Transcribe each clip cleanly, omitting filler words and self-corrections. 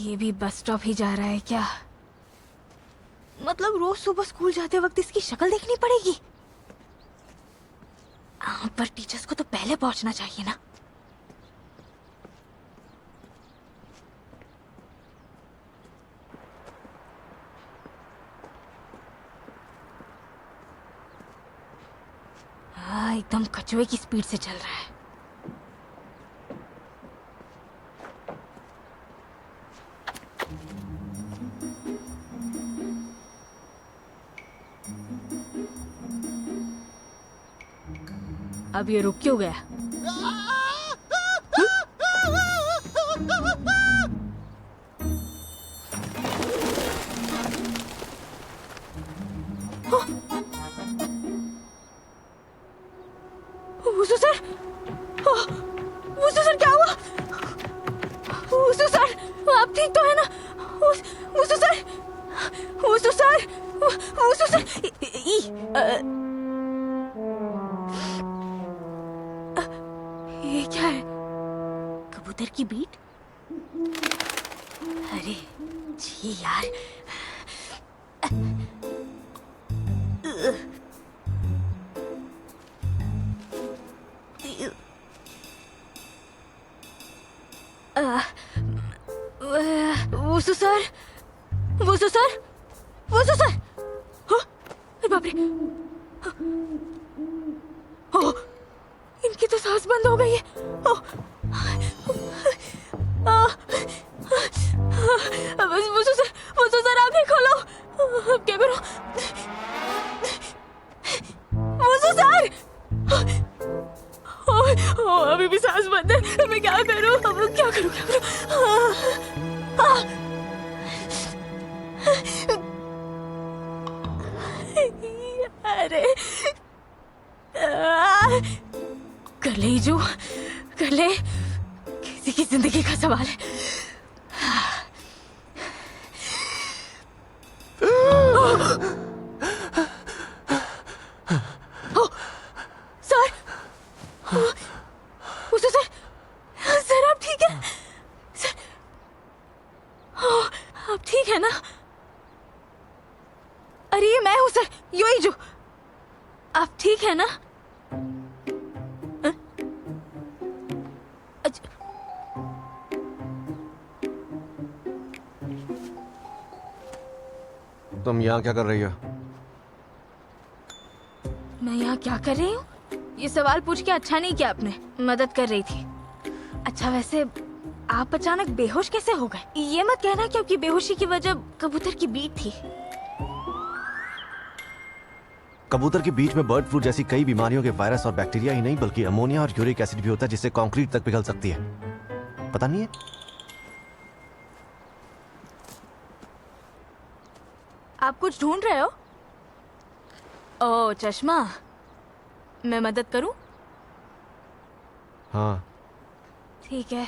ये भी bus stop ही जा रहा है क्या? मतलब रोज सुबह स्कूल जाते वक्त इसकी शक्ल देखनी पड़ेगी। पर टीचर्स को तो पहले पहुंचना चाहिए ना। हाँ, एकदम कछुए की स्पीड से चल रहा है। अब ये रुक क्यों गया? वुसु सर, वुसु सर क्या हुआ? वुसु सर, आप ठीक तो है ना? वुसु सर, वुसु सर, वुसु सर। ये क्या है? कबूतर की बीट? अरे जी यार। वुसु सर, वुसु सर, वुसु सर। बाप रे, इनकी तो सांस बंद हो गई है। वुसु सर आंखें खोलो। अब क्या करूं? वुसु सर, अभी भी सांस बंद है। मैं क्या करूं? अब क्या करूं? अरे कर ले जो कर ले, किसी की जिंदगी का सवाल है। सर, उसे सर आप ठीक है? सर, आप ठीक है ना? अरे ये मैं हूँ सर, योई जो। आप ठीक है ना? तुम यहाँ क्या कर रही हो? मैं यहाँ क्या कर रही हूँ? ये सवाल पूछ के अच्छा नहीं किया आपने। मदद कर रही थी। अच्छा वैसे आप अचानक बेहोश कैसे हो गए? ये मत कहना क्योंकि बेहोशी की वजह कबूतर की बीट थी। कबूतर के बीच में बर्ड फ्लू जैसी कई बीमारियों के वायरस और बैक्टीरिया ही नहीं बल्कि अमोनिया और यूरिक एसिड भी होता है जिससे कंक्रीट तक पिघल सकती है। पता नहीं है? आप कुछ ढूंढ रहे हो? ओह चश्मा, मैं मदद करूं? हाँ ठीक है।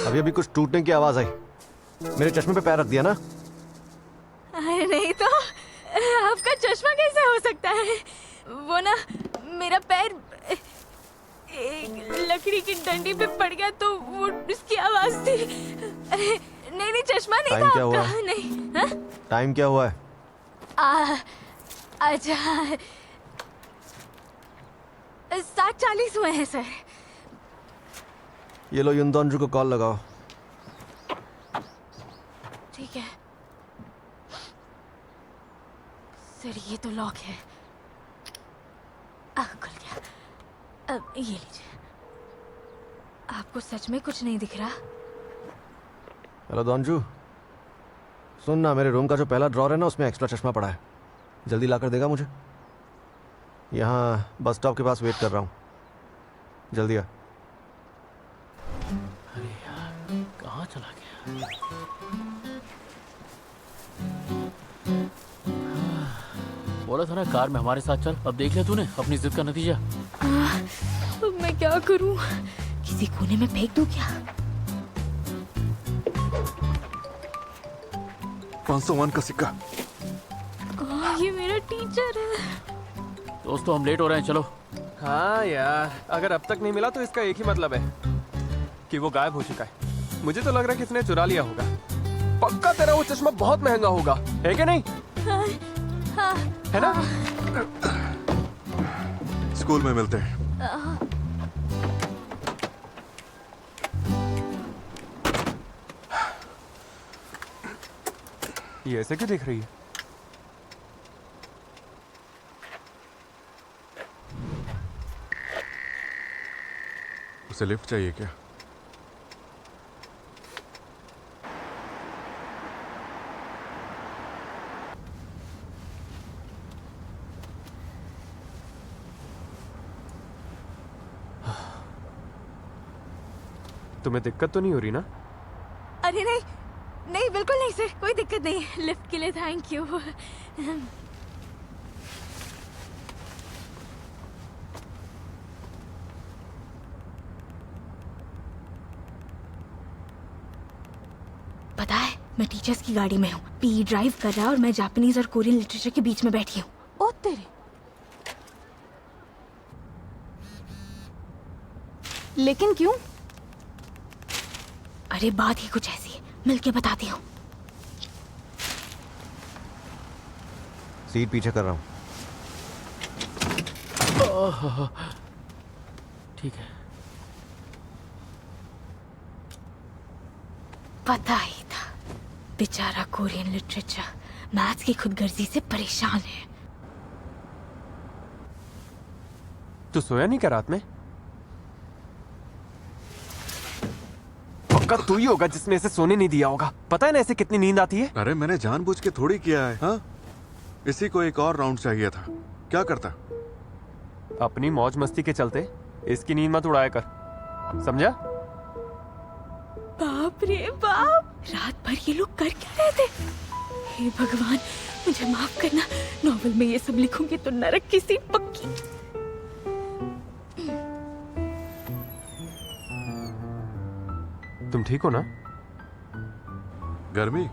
अभी अभी कुछ टूटने की आवाज आई। मेरे चश्मे पे पैर रख दिया ना? अरे नहीं तो आपका चश्मा कैसे हो सकता है? वो ना मेरा पैर एक लकड़ी की डंडी पे पड़ गया तो वो उसकी आवाज थी। नहीं चश्मा नहीं टाइम था क्या हुआ? आपका। नहीं हा? टाइम क्या हुआ है? अच्छा 7:40 हुए हैं सर। ये लो युनदोंजू को कॉल लगाओ। ठीक है सर, ये तो लॉक है। खुल गया। अब ये लीजिए। आपको सच में कुछ नहीं दिख रहा? हेलो दोंजू, सुन ना, मेरे रूम का जो पहला ड्रॉर है ना उसमें एक्स्ट्रा चश्मा पड़ा है। जल्दी लाकर देगा मुझे? यहाँ बस स्टॉप के पास वेट कर रहा हूँ, जल्दी आ। अरे यार कहाँ चला गया? बोला था ना कार में हमारे साथ चल। अब देख लिया तूने अपनी जिद का नतीजा। अब मैं क्या करूं? किसी कोने में फेंक दूं क्या? 501 का सिक्का। ये मेरा टीचर है। दोस्तों हम लेट हो रहे हैं, चलो। हाँ यार, अगर अब तक नहीं मिला तो इसका एक ही मतलब है कि वो गायब हो चुका है। मुझे तो लग रहा है किसी ने चुरा लिया होगा। पक्का तेरा वो चश्मा बहुत महंगा होगा, है कि नहीं? हाँ, है ना? स्कूल में मिलते हैं। ये ऐसे क्यों दिख रही है? उसे लिफ्ट चाहिए क्या? तुम्हें दिक्कत तो नहीं हो रही ना? अरे नहीं, नहीं बिल्कुल नहीं सर, कोई दिक्कत नहीं। लिफ्ट के लिए थैंक यू। पता है, मैं टीचर्स की गाड़ी में हूँ। पी ड्राइव कर रहा है और मैं जापानीज और कोरियन लिटरेचर के बीच में बैठी हूँ। ओ तेरे, लेकिन क्यों? अरे बात ही कुछ ऐसी है, मिलके बताती हूँ। सीट पीछे कर रहा हूँ। ठीक है। पता ही था, बेचारा कोरियन लिटरेचर मैथ्स की खुदगर्जी से परेशान है। तू सोया नहीं क्या रात में? पक्का तू ही होगा जिसने इसे सोने नहीं दिया होगा। पता है ना इसे कितनी नींद आती है? अरे मैंने जानबूझ के थोड़ी किया है। हाँ, इसी को एक और राउंड चाहिए था। क्या करता? अपनी मौज मस्ती के चलते इसकी नींद मत उड़ाया कर, समझा? बाप रे बाप, रात भर ये लोग कर क्या रहे थे? हे भगवान, मुझे माफ करना। नॉवल में ये सब लिखूंगी तो नरक की सीट पक्की। तुम ठीक हो ना? गर्मी?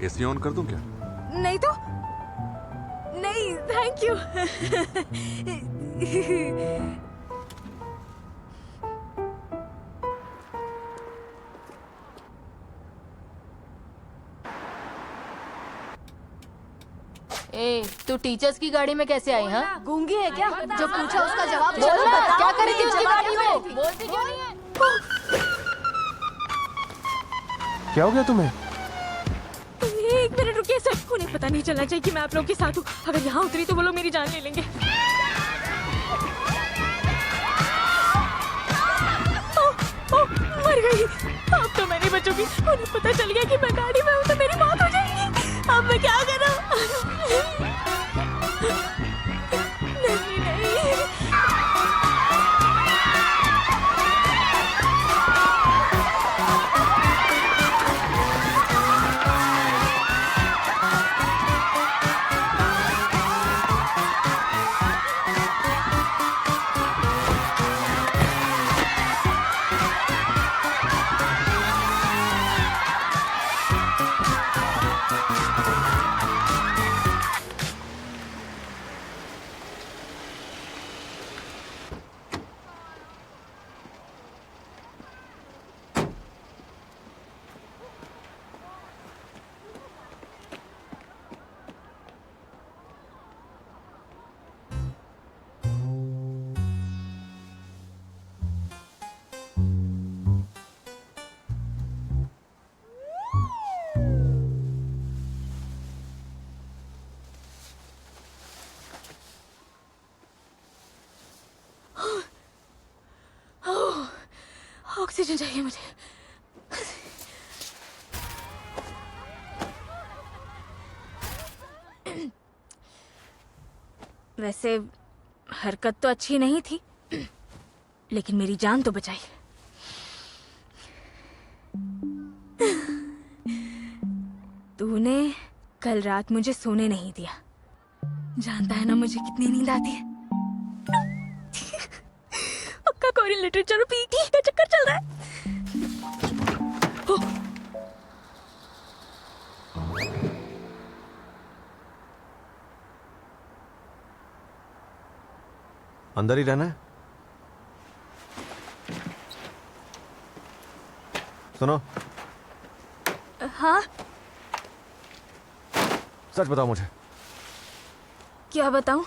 एसी ऑन कर दूं क्या? नहीं तो नहीं, थैंक यू। ए, तू टीचर्स की गाड़ी में कैसे आई? हाँ, गूंगी है क्या? जो पूछा उसका जवाब दे। बोल ना, क्या करी थी नहीं, उसकी जवाब गाड़ी क्या में? करी थी? बोलती क्यों नहीं है? क्या हो गया तुम्हें? एक मिनट रुकिए सर, उन्हें पता नहीं चलना चाहिए कि मैं आप लोगों के साथ हूँ। अगर यहाँ उतरी तो वो लोग मेरी जान ले लेंगे। मर गई। अब तो मैं नहीं बचूंगी। उन्हें पता चल गया कि मैं गाड़ी में हूँ तो मेरी मौत हो जाएगी। अब मैं क्या करूँ? नहीं नहीं, ऑक्सीजन चाहिए मुझे। वैसे हरकत तो अच्छी नहीं थी, लेकिन मेरी जान तो बचाई। तूने कल रात मुझे सोने नहीं दिया। जानता है ना मुझे कितनी नींद आती है। पक्का कोरियन लिटरेचर और पीटी का चक्कर चल रहा है। अंदर ही रहना है। सुनो, हाँ, सच बताओ मुझे, क्या बताऊं?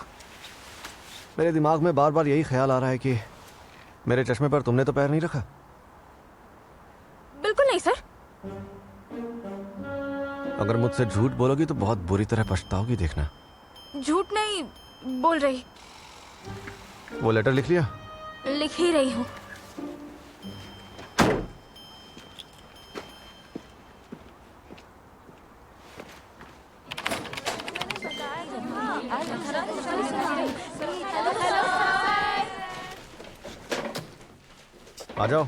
मेरे दिमाग में बार बार यही ख्याल आ रहा है कि मेरे चश्मे पर तुमने तो पैर नहीं रखा। बिल्कुल नहीं सर। अगर मुझसे झूठ बोलोगी तो बहुत बुरी तरह पछताओगी, देखना। झूठ नहीं बोल रही, वो लेटर लिख लिया? लिख ही रही हूँ। आ जाओ।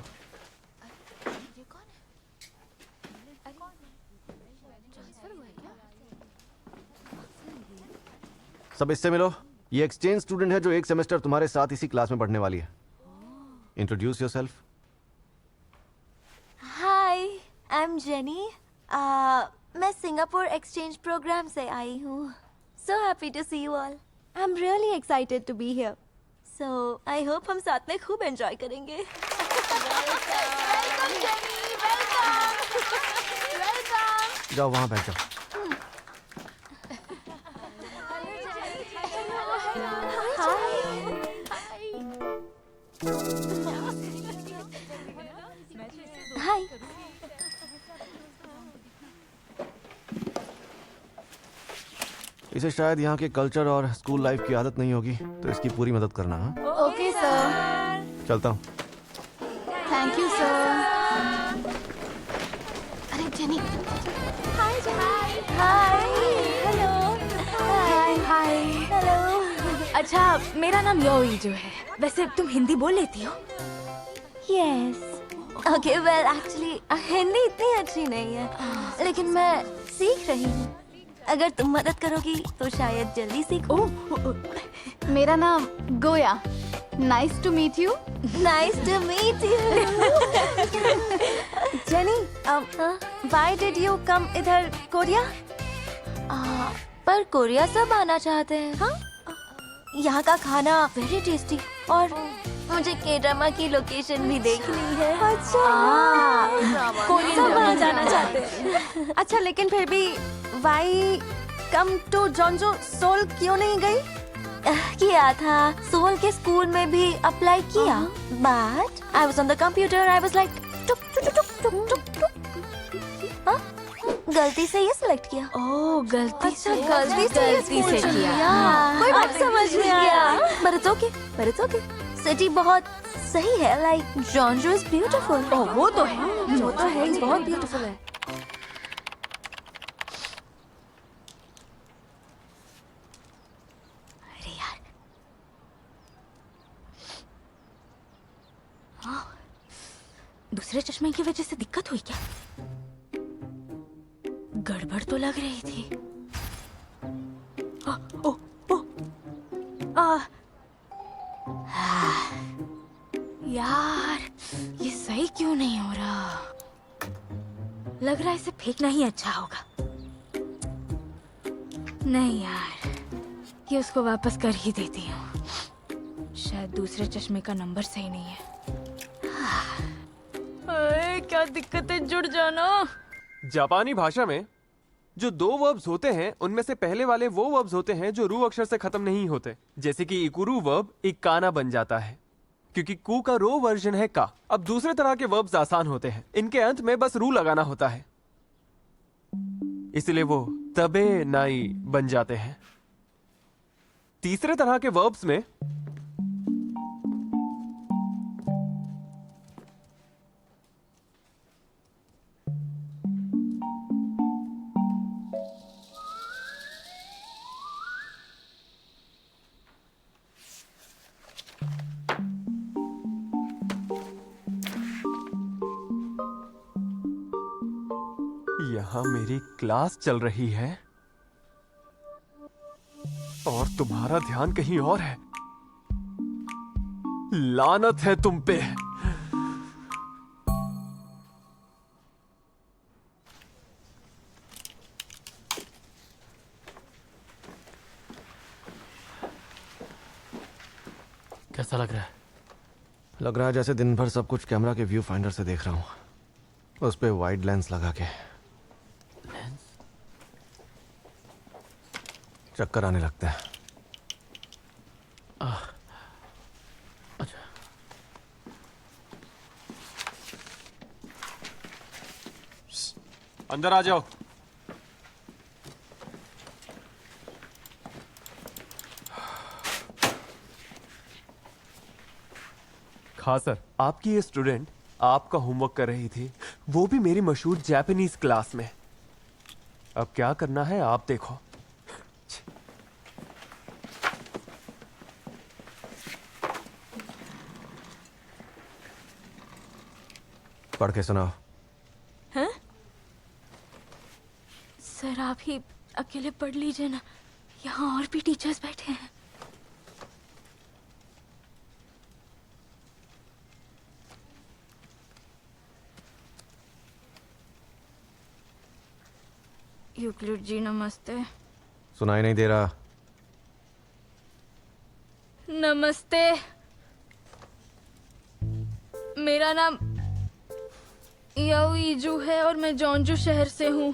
सब इससे मिलो। ये एक्सचेंज स्टूडेंट है जो एक सेमेस्टर तुम्हारे साथ इसी क्लास में पढ़ने वाली है। Introduce yourself. Hi, I am Jenny. मैं सिंगापुर एक्सचेंज प्रोग्राम से आई हूँ। So happy to see you all. I am really excited to be here. So I hope हम साथ में खूब एंजॉय करेंगे। जाओ वहां बैठ जाओ। हाय। इसे शायद यहाँ के कल्चर और स्कूल लाइफ की आदत नहीं होगी, तो इसकी पूरी मदद करना। हाँ, ओके सर। चलता हूँ। Thank you sir. अरे जेनी। हाय जेनी। हाय। हेलो। हाय। हाय। हेलो। अच्छा, मेरा नाम योई जो है। वैसे तुम हिंदी बोल लेती हो? Yes. Okay, well actually Hindi इतनी अच्छी नहीं है, लेकिन मैं सीख रही हूँ। अगर तुम मदद करोगी तो शायद जल्दी सीखूं। मेरा नाम गोया। Nice to meet you. Nice to meet you. Jenny, why did you come इधर कोरिया? पर कोरिया सब आना चाहते हैं। हाँ, यहाँ का खाना वेरी टेस्टी और मुझे के ड्रामा की लोकेशन भी देखनी है। अच्छा, कोरियन सब ड्रामा वहाँ जाना चाहते हैं। अच्छा, लेकिन फिर भी वाई कम टू जॉन्जो सोल क्यों नहीं गई? किया था, सोल के स्कूल में भी अप्लाई किया, but I was on the computer. I was like टुक टुक टुक टुक टुक टुक। हाँ, गलती से ये सिलेक्ट किया। ओह, गलती अच्छा, से। गलती से किया। कोई बात समझ नहीं आया। But it's okay, but it's okay. City बहुत सही है, लाइक जॉन्जो इज ब्यूटीफुल। ओह, वो तो है। वो तो है, बहुत ब्यूटीफुल है। अरे यार, हाँ, दूसरे चश्मे की वजह से दिक्कत हुई क्या? गड़बड़ तो लग रही थी। ओ, ओ, ओ, यार, ये सही क्यों नहीं हो रहा? लग रहा है इसे फेंकना ही अच्छा होगा। नहीं यार, ये उसको वापस कर ही देती हूँ। शायद दूसरे चश्मे का नंबर सही नहीं है। अरे, क्या दिक्कत है जुड़ जाना। जापानी भाषा में जो दो वर्ब्स होते हैं, उनमें से पहले वाले वो वर्ब्स होते हैं जो रू अक्षर से खत्म नहीं होते। जैसे कि इकुरू वर्ब इकाना बन जाता है, क्योंकि कू का रो वर्जन है का। अब दूसरे तरह के वर्ब्स आसान होते हैं, इनके अंत में बस रू लगाना होता है, इसलिए वो तबे नाई बन जाते हैं। तीसरे तरह के वर्ब्स में यहाँ मेरी क्लास चल रही है। और तुम्हारा ध्यान कहीं और है। लानत है तुम पे। कैसा लग रहा है? लग रहा है जैसे दिन भर सब कुछ कैमरा के व्यू फाइंडर से देख रहा हूँ, उस पे वाइड लेंस लगा के। चक्कर आने लगता है। अच्छा, अंदर आ जाओ। हाँ सर, आपकी ये स्टूडेंट आपका होमवर्क कर रही थी, वो भी मेरी मशहूर जापानीज क्लास में। अब क्या करना है आप देखो। पढ़ के सुनाओ। सर आप ही अकेले पढ़ लीजिए ना, यहाँ और भी टीचर्स बैठे हैं। यूक्लिड जी नमस्ते। सुनाई नहीं दे रहा। नमस्ते, मेरा नाम याओईजू है और मैं जॉनजू शहर से हूँ।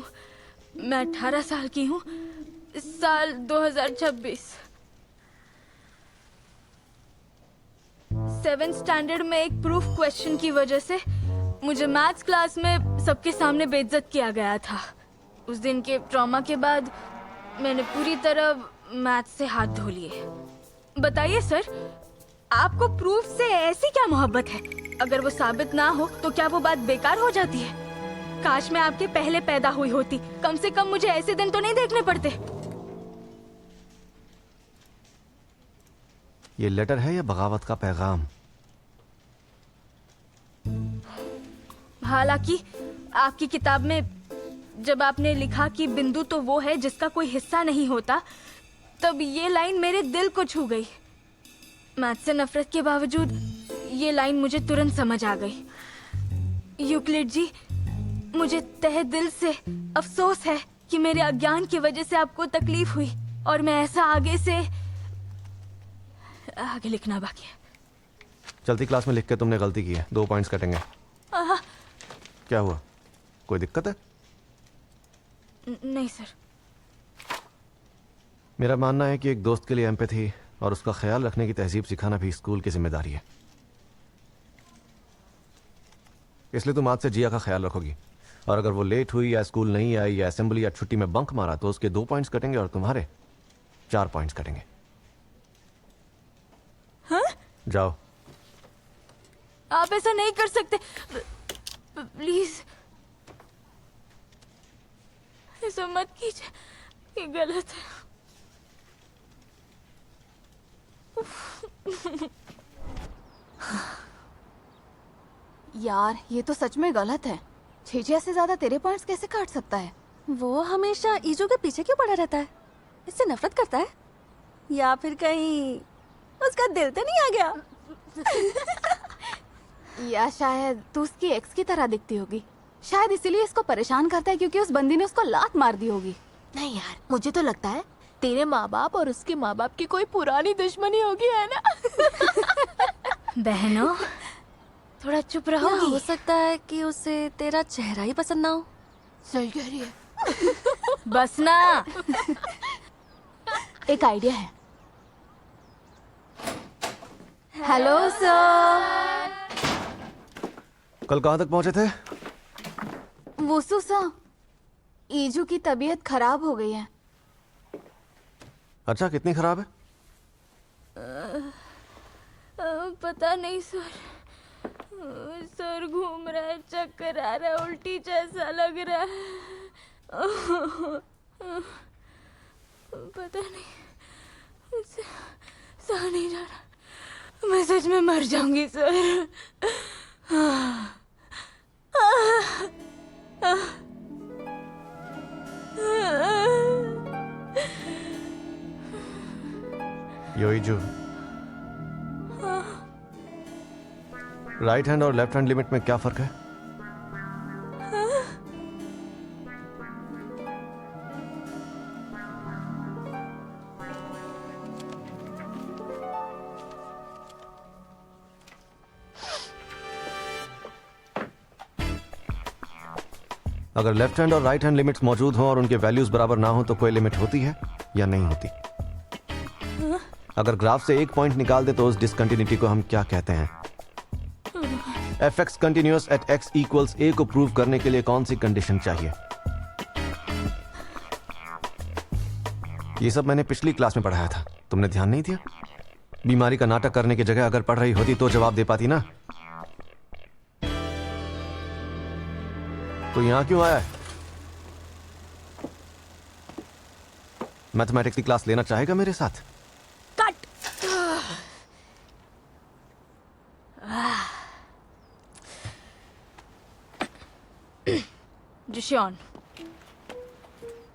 मैं 18 साल की हूँ। साल 2026। 7th स्टैंडर्ड में एक प्रूफ क्वेश्चन की वजह से मुझे मैथ्स क्लास में सबके सामने बेइज्जत किया गया था। उस दिन के ट्रॉमा के बाद मैंने पूरी तरह मैथ्स से हाथ धो लिए। बताइए सर, आपको प्रूफ से ऐसी क्या मोहब्बत है? अगर वो साबित ना हो तो क्या वो बात बेकार हो जाती है? काश मैं आपके पहले पैदा हुई होती, कम से कम मुझे ऐसे दिन तो नहीं देखने पड़ते। ये लेटर है या बगावत का पैगाम? हालांकि आपकी किताब में जब आपने लिखा कि बिंदु तो वो है जिसका कोई हिस्सा नहीं होता, तब ये लाइन मेरे दिल को छू गई। मैथ से नफरत के बावजूद ये लाइन मुझे तुरंत समझ आ गई। यूक्लिड जी, मुझे तहे दिल से अफसोस है कि मेरे अज्ञान की वजह से आपको तकलीफ हुई, और मैं ऐसा आगे लिखना बाकी है। चलती क्लास में लिख के तुमने गलती की है, 2 पॉइंट्स कटेंगे। क्या हुआ, कोई दिक्कत है? नहीं सर। मेरा मानना है कि एक दोस्त के लिए एम्पैथी और उसका ख्याल रखने की तहजीब सिखाना भी स्कूल की जिम्मेदारी है। इसलिए तुम आज से जिया का ख्याल रखोगी, और अगर वो लेट हुई या स्कूल नहीं आई या असेंबली या छुट्टी में बंक मारा तो उसके 2 पॉइंट्स कटेंगे और तुम्हारे 4 पॉइंट्स कटेंगे। हाँ? जाओ। आप ऐसा नहीं कर सकते, प्लीज ऐसा मत कीजिए, ये गलत है। यार ये तो सच में गलत है। 6 से ज्यादा तेरे पॉइंट्स कैसे काट सकता है? वो हमेशा ईजू के पीछे क्यों पड़ा रहता है? इससे नफरत करता है, या फिर कहीं उसका दिल तो नहीं आ गया? या शायद तू उसकी एक्स की तरह दिखती होगी, शायद इसीलिए इसको परेशान करता है क्योंकि उस बंदी ने उसको लात मार दी होगी। नहीं यार, मुझे तो लगता है तेरे माँ बाप और उसके माँ बाप की कोई पुरानी दुश्मनी होगी, है ना? बहनों, थोड़ा चुप या रहोगी? हो सकता है कि उसे तेरा चेहरा ही पसंद ना हो। सही कह रही है। बस ना। एक आइडिया है। Hello sir. कल कहाँ तक पहुंचे थे? वोसु सर, ईजू की तबीयत खराब हो गई है। अच्छा, कितनी खराब है? पता नहीं सर। सर घूम रहा है, चक्कर आ रहा है, उल्टी जैसा लग रहा है। पता नहीं, मुझसे सह नहीं जा रहा। मैं सच में मर जाऊंगी सर। योइजू, राइट हैंड और लेफ्ट हैंड लिमिट में क्या फर्क है? अगर लेफ्ट हैंड और राइट हैंड लिमिट्स मौजूद हों और उनके वैल्यूज बराबर ना हो तो कोई लिमिट होती है या नहीं होती? अगर ग्राफ से एक पॉइंट निकाल दे तो उस डिसकंटिन्यूटी को हम क्या कहते हैं? F x continuous at x equals a को प्रूव करने के लिए कौन सी कंडीशन चाहिए? ये सब मैंने पिछली क्लास में पढ़ाया था, तुमने ध्यान नहीं दिया? बीमारी का नाटक करने की जगह अगर पढ़ रही होती तो जवाब दे पाती ना। तो यहां क्यों आया है? मैथमेटिक्स की क्लास लेना चाहेगा मेरे साथ? कट। जिशॉन,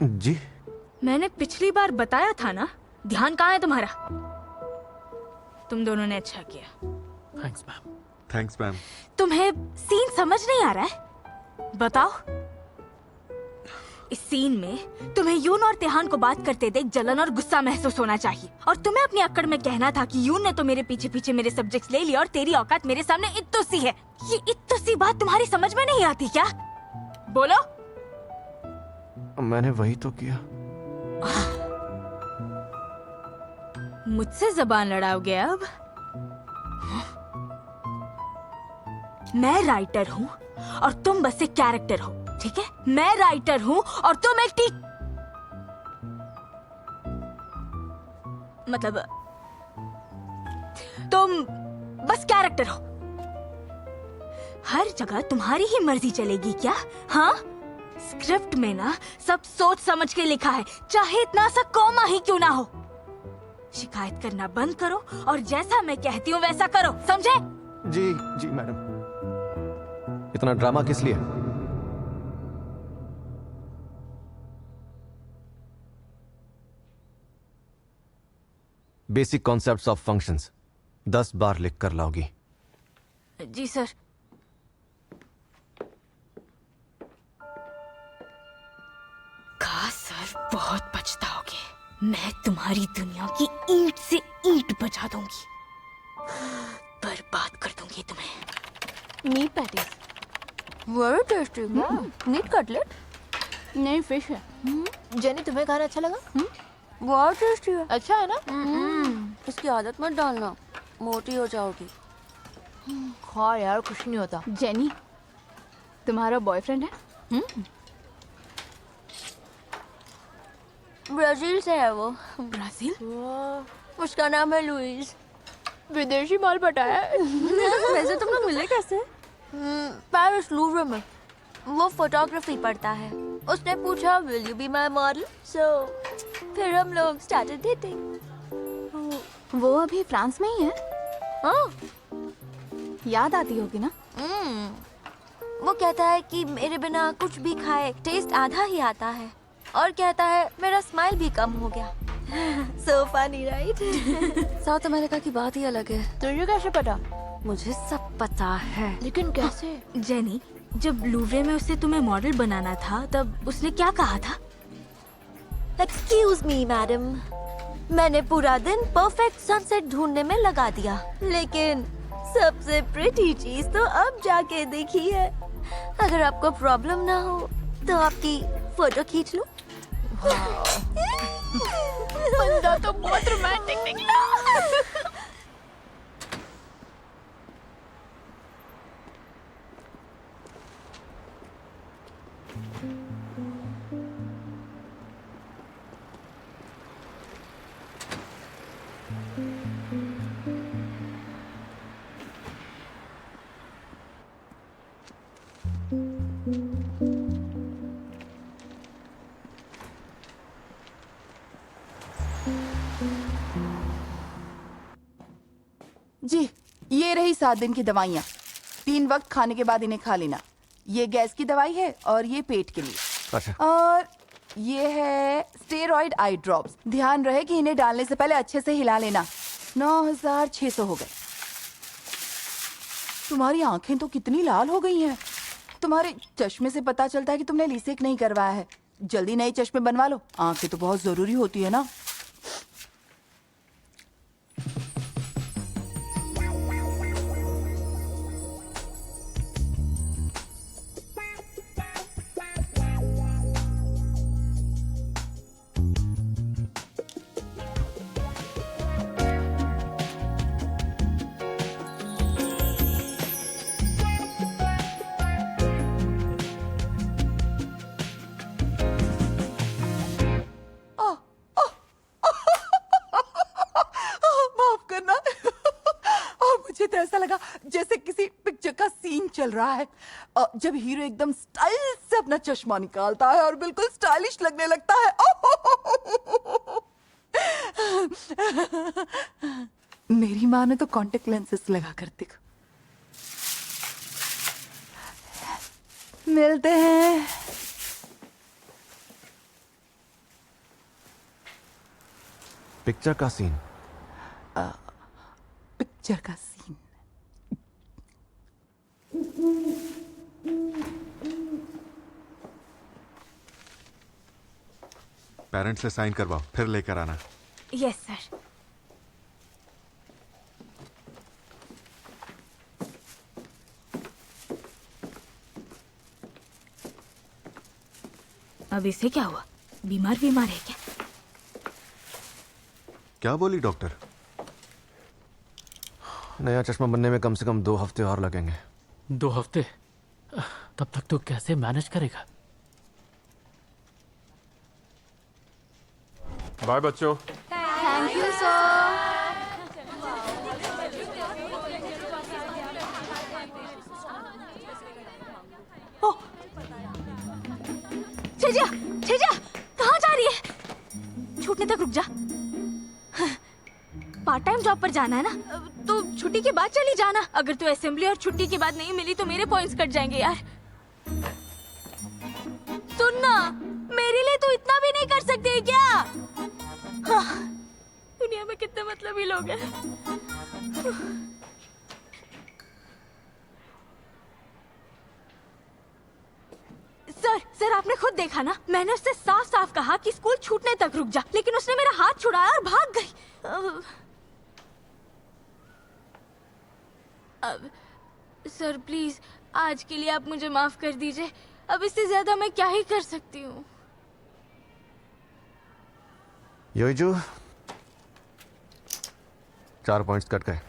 जी मैंने पिछली बार बताया था ना, ध्यान कहाँ है तुम्हारा? तुम दोनों ने अच्छा किया। Thanks ma'am. Thanks ma'am. तुम्हें सीन समझ नहीं आ रहा है? बताओ। इस सीन में तुम्हें यून और तिहान को बात करते देख जलन और गुस्सा महसूस होना चाहिए, और तुम्हें अपनी अक्कड़ में कहना था कि यून ने तो मेरे पीछे पीछे मेरे सब्जेक्ट्स ले लिए और तेरी औकात मेरे सामने इत्तू सी है। ये इत्तू सी बात तुम्हारी समझ में नहीं आती क्या? बोलो। मैंने वही तो किया। मुझसे जबान लड़ाओगे अब? मैं राइटर हूँ और तुम बस एक कैरेक्टर हो, ठीक है? मैं राइटर हूँ और तुम एक मतलब तुम बस कैरेक्टर हो। हर जगह तुम्हारी ही मर्जी चलेगी क्या? हाँ, स्क्रिप्ट में ना सब सोच समझ के लिखा है, चाहे इतना सा कॉमा ही क्यों ना हो। शिकायत करना बंद करो और जैसा मैं कहती हूँ वैसा करो, समझे? जी जी मैडम। इतना ड्रामा किस लिए? बेसिक कॉन्सेप्ट्स ऑफ फंक्शंस 10 बार लिख कर लाओगी। जी सर। सर बहुत पछताओगे। मैं तुम्हारी दुनिया की ईंट से ईंट बजा दूंगी, बर्बाद कर दूंगी तुम्हें। Meat patties. Very tasty. Meat cutlet? नहीं, फिश है। जेनी, तुम्हें खाना अच्छा लगा? बहुत टेस्टी है। अच्छा है ना? इसकी आदत मत डालना, मोटी हो जाओगी। खा यार, कुछ नहीं होता। जेनी, तुम्हारा बॉयफ्रेंड है? ब्राजील से है वो। ब्राजील? उसका नाम है लुइस। विदेशी माल पटाया है। वैसे तुम लोग मिले कैसे? पेरिस लूवरे में। वो फोटोग्राफी पढ़ता है। उसने पूछा will you be my model, so फिर हम लोग स्टार्टेड डेटिंग। वो अभी फ्रांस में ही है? हाँ। याद आती होगी ना? वो कहता है कि मेरे बिना कुछ भी खाए टेस्ट आधा ही आता है, और कहता है मेरा स्माइल भी कम हो गया। So funny, right? South America की बात ही अलग है। तुझे कैसे पता? मुझे सब पता है। लेकिन कैसे? जेनी, जब लूवरे में उसे तुम्हें मॉडल बनाना था तब उसने क्या कहा था? Excuse me, मैडम, मैंने पूरा दिन परफेक्ट सनसेट ढूंढने में लगा दिया, लेकिन सबसे प्रिटी चीज तो अब जाके देखी है। अगर आपको प्रॉब्लम ना हो तो आपकी फोटो खींच लूं? बंदा तो बहुत रोमांटिक निकला। जी, ये रही 7 दिन की दवाइयाँ। 3 वक्त खाने के बाद इन्हें खा लेना। ये गैस की दवाई है और ये पेट के लिए। अच्छा। और ये है स्टेरॉइड आई ड्रॉप्स। ध्यान रहे कि इन्हें डालने से पहले अच्छे से हिला लेना। 9600 हो गए। तुम्हारी आंखें तो कितनी लाल हो गई हैं। तुम्हारे चश्मे से पता चलता है कि तुमने लिसेक नहीं करवाया है। जल्दी नए चश्मे बनवा लो, आंखें तो बहुत जरूरी होती है ना। माफ करना। और मुझे तो ऐसा लगा जैसे किसी पिक्चर का सीन चल रहा है, जब हीरो एकदम स्टाइल से अपना चश्मा निकालता है और बिल्कुल स्टाइलिश लगने लगता है। मेरी माँ ने तो कॉन्टेक्ट लेंसेस लगा कर देखो। मिलते हैं। पिक्चर का सीन। पिक्चर का सीन। पेरेंट्स से साइन करवाओ, फिर लेकर आना। Yes sir. अब इसे क्या हुआ? बीमार है क्या? क्या बोली डॉक्टर? नया चश्मा बनने में कम से कम 2 हफ्ते और लगेंगे। 2 हफ्ते? तब तक तो कैसे मैनेज करेगा? बाय बच्चों। Thank you sir. छेजा, छेजा, कहाँ जा रही है? छूटने तक रुक जा। पार्ट टाइम जॉब पर जाना है ना, तो छुट्टी के बाद चली जाना। अगर तू असेंबली और छुट्टी के बाद नहीं मिली तो मेरे पॉइंट्स कट जाएंगे यार। सुनना, मेरे लिए तू इतना भी नहीं कर सकती है क्या? हाँ, दुनिया में कितने मतलबी लोग हैं। सर आपने खुद देखा ना, मैंने उससे साफ साफ कहा कि स्कूल छूटने तक रुक जा, लेकिन उसने मेरा हाथ छुड़ाया और भाग गई। अब सर प्लीज आज के लिए आप मुझे माफ कर दीजिए। अब इससे ज्यादा मैं क्या ही कर सकती हूँ। योइजू, 4 पॉइंट्स कट गए।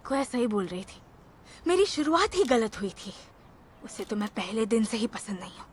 को ऐसा ही बोल रही थी। मेरी शुरुआत ही गलत हुई थी। उसे तो मैं पहले दिन से ही पसंद नहीं हूँ।